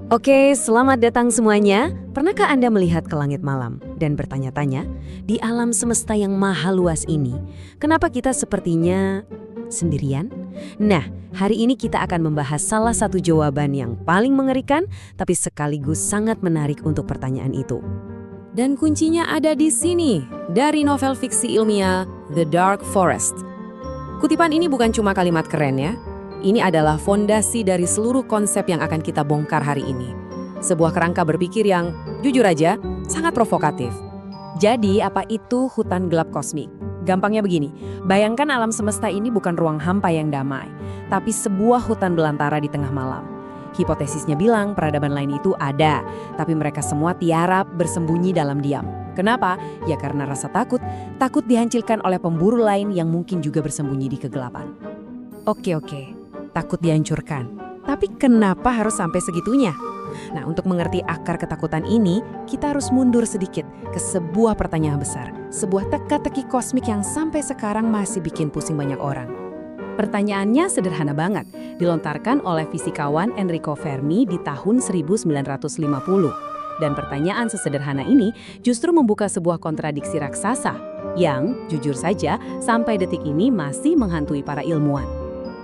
Oke, selamat datang semuanya. Pernahkah Anda melihat ke langit malam dan bertanya-tanya, di alam semesta yang maha luas ini, kenapa kita sepertinya sendirian? Nah, hari ini kita akan membahas salah satu jawaban yang paling mengerikan, tapi sekaligus sangat menarik untuk pertanyaan itu. Dan kuncinya ada di sini, dari novel fiksi ilmiah The Dark Forest. Kutipan ini bukan cuma kalimat keren ya. Ini adalah fondasi dari seluruh konsep yang akan kita bongkar hari ini. Sebuah kerangka berpikir yang, jujur aja, sangat provokatif. Jadi, apa itu hutan gelap kosmik? Gampangnya begini, bayangkan alam semesta ini bukan ruang hampa yang damai, tapi sebuah hutan belantara di tengah malam. Hipotesisnya bilang peradaban lain itu ada, tapi mereka semua tiarap bersembunyi dalam diam. Kenapa? Ya karena rasa takut dihancurkan oleh pemburu lain yang mungkin juga bersembunyi di kegelapan. Oke. Takut dihancurkan. Tapi kenapa harus sampai segitunya? Nah, untuk mengerti akar ketakutan ini, kita harus mundur sedikit ke sebuah pertanyaan besar. Sebuah teka-teki kosmik yang sampai sekarang masih bikin pusing banyak orang. Pertanyaannya sederhana banget, dilontarkan oleh fisikawan Enrico Fermi di tahun 1950. Dan pertanyaan sesederhana ini justru membuka sebuah kontradiksi raksasa yang, jujur saja, sampai detik ini masih menghantui para ilmuwan.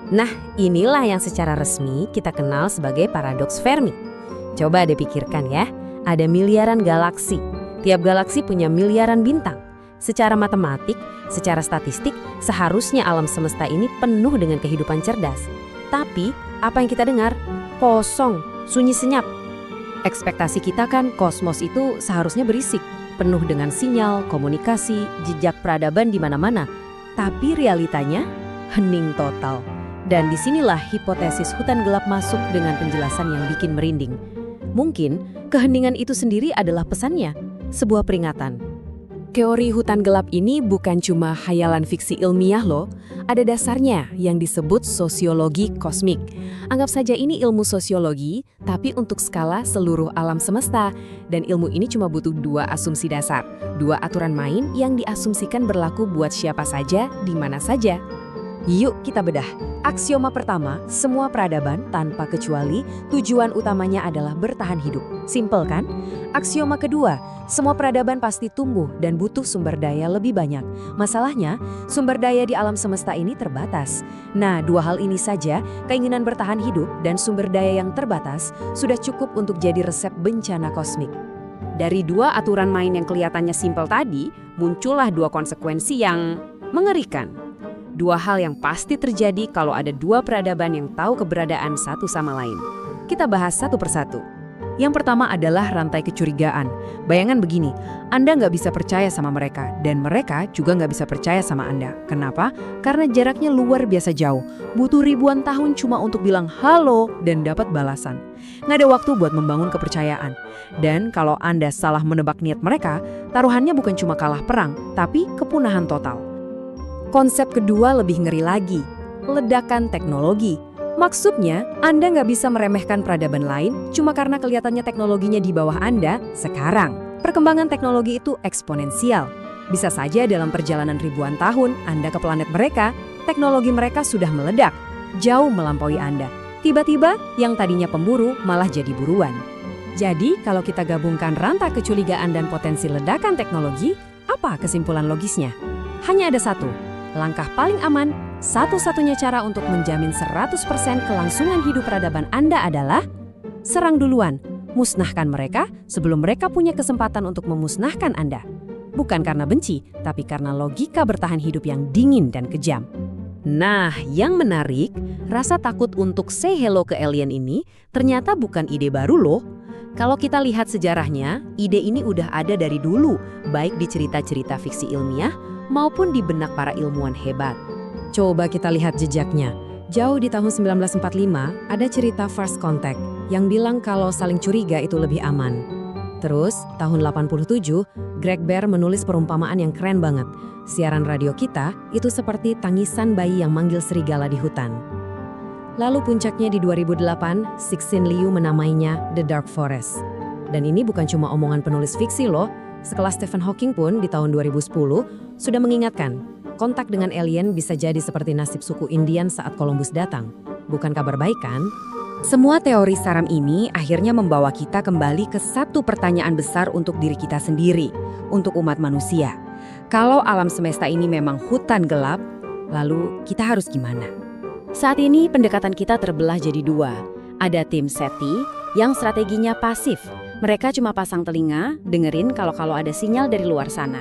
Nah, inilah yang secara resmi kita kenal sebagai paradoks Fermi. Coba dipikirkan ya, ada miliaran galaksi. Tiap galaksi punya miliaran bintang. Secara matematik, secara statistik, seharusnya alam semesta ini penuh dengan kehidupan cerdas. Tapi, apa yang kita dengar? Kosong, sunyi senyap. Ekspektasi kita kan kosmos itu seharusnya berisik, penuh dengan sinyal, komunikasi, jejak peradaban di mana-mana. Tapi realitanya, hening total. Dan disinilah hipotesis hutan gelap masuk dengan penjelasan yang bikin merinding. Mungkin keheningan itu sendiri adalah pesannya, sebuah peringatan. Teori hutan gelap ini bukan cuma khayalan fiksi ilmiah loh, ada dasarnya yang disebut sosiologi kosmik. Anggap saja ini ilmu sosiologi, tapi untuk skala seluruh alam semesta. Dan ilmu ini cuma butuh dua asumsi dasar, dua aturan main yang diasumsikan berlaku buat siapa saja, di mana saja. Yuk kita bedah. Aksioma pertama, semua peradaban tanpa kecuali tujuan utamanya adalah bertahan hidup. Simpel kan? Aksioma kedua, semua peradaban pasti tumbuh dan butuh sumber daya lebih banyak. Masalahnya, sumber daya di alam semesta ini terbatas. Nah, dua hal ini saja, keinginan bertahan hidup dan sumber daya yang terbatas, sudah cukup untuk jadi resep bencana kosmik. Dari dua aturan main yang kelihatannya simpel tadi, muncullah dua konsekuensi yang mengerikan. Dua hal yang pasti terjadi kalau ada dua peradaban yang tahu keberadaan satu sama lain. Kita bahas satu persatu. Yang pertama adalah rantai kecurigaan. Bayangan begini, Anda nggak bisa percaya sama mereka, dan mereka juga nggak bisa percaya sama Anda. Kenapa? Karena jaraknya luar biasa jauh. Butuh ribuan tahun cuma untuk bilang halo dan dapat balasan. Nggak ada waktu buat membangun kepercayaan. Dan kalau Anda salah menebak niat mereka, taruhannya bukan cuma kalah perang, tapi kepunahan total. Konsep kedua lebih ngeri lagi, ledakan teknologi. Maksudnya, Anda nggak bisa meremehkan peradaban lain cuma karena kelihatannya teknologinya di bawah Anda sekarang. Perkembangan teknologi itu eksponensial. Bisa saja dalam perjalanan ribuan tahun Anda ke planet mereka, teknologi mereka sudah meledak, jauh melampaui Anda. Tiba-tiba, yang tadinya pemburu malah jadi buruan. Jadi, kalau kita gabungkan rantai kecurigaan dan potensi ledakan teknologi, apa kesimpulan logisnya? Hanya ada satu. Langkah paling aman, satu-satunya cara untuk menjamin 100% kelangsungan hidup peradaban Anda adalah serang duluan, musnahkan mereka sebelum mereka punya kesempatan untuk memusnahkan Anda. Bukan karena benci, tapi karena logika bertahan hidup yang dingin dan kejam. Nah, yang menarik, rasa takut untuk say hello ke alien ini ternyata bukan ide baru loh. Kalau kita lihat sejarahnya, ide ini udah ada dari dulu, baik di cerita-cerita fiksi ilmiah maupun di benak para ilmuwan hebat. Coba kita lihat jejaknya. Jauh di tahun 1945, ada cerita First Contact yang bilang kalau saling curiga itu lebih aman. Terus, tahun 87, Greg Bear menulis perumpamaan yang keren banget. Siaran radio kita itu seperti tangisan bayi yang manggil serigala di hutan. Lalu puncaknya di 2008, Cixin Liu menamainya The Dark Forest. Dan ini bukan cuma omongan penulis fiksi loh. Sekelas Stephen Hawking pun di tahun 2010 sudah mengingatkan, kontak dengan alien bisa jadi seperti nasib suku Indian saat Columbus datang. Bukan kabar baik kan? Semua teori Saram ini akhirnya membawa kita kembali ke satu pertanyaan besar untuk diri kita sendiri, untuk umat manusia. Kalau alam semesta ini memang hutan gelap, lalu kita harus gimana? Saat ini pendekatan kita terbelah jadi dua. Ada tim SETI yang strateginya pasif. Mereka cuma pasang telinga, dengerin kalau ada sinyal dari luar sana.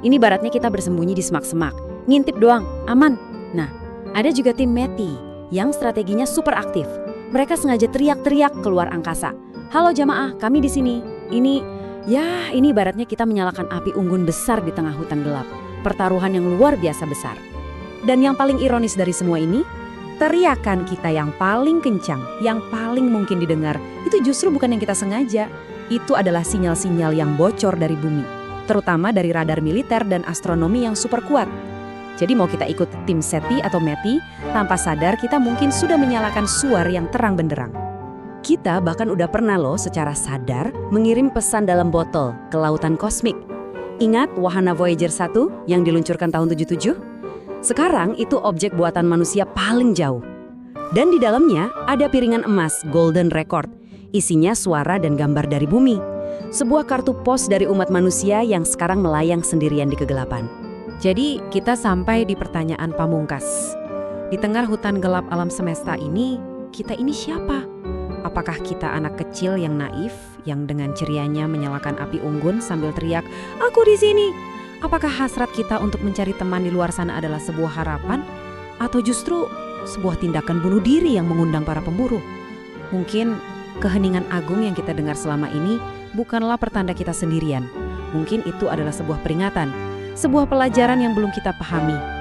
Ini baratnya kita bersembunyi di semak-semak, ngintip doang, aman. Nah, ada juga tim METI yang strateginya super aktif. Mereka sengaja teriak-teriak keluar angkasa. Halo jamaah, kami di sini. Ini baratnya kita menyalakan api unggun besar di tengah hutan gelap. Pertaruhan yang luar biasa besar. Dan yang paling ironis dari semua ini, teriakan kita yang paling kencang, yang paling mungkin didengar, itu justru bukan yang kita sengaja. Itu adalah sinyal-sinyal yang bocor dari bumi, terutama dari radar militer dan astronomi yang super kuat. Jadi mau kita ikut tim SETI atau METI, tanpa sadar kita mungkin sudah menyalakan suar yang terang benderang. Kita bahkan udah pernah loh secara sadar mengirim pesan dalam botol ke lautan kosmik. Ingat wahana Voyager 1 yang diluncurkan tahun 77? Sekarang itu objek buatan manusia paling jauh. Dan di dalamnya ada piringan emas Golden Record, isinya suara dan gambar dari bumi. Sebuah kartu pos dari umat manusia yang sekarang melayang sendirian di kegelapan. Jadi kita sampai di pertanyaan pamungkas. Di tengah hutan gelap alam semesta ini, kita ini siapa? Apakah kita anak kecil yang naif, yang dengan cerianya menyalakan api unggun sambil teriak, "Aku di sini"? Apakah hasrat kita untuk mencari teman di luar sana adalah sebuah harapan? Atau justru sebuah tindakan bunuh diri yang mengundang para pemburu? Mungkin keheningan agung yang kita dengar selama ini bukanlah pertanda kita sendirian. Mungkin itu adalah sebuah peringatan, sebuah pelajaran yang belum kita pahami.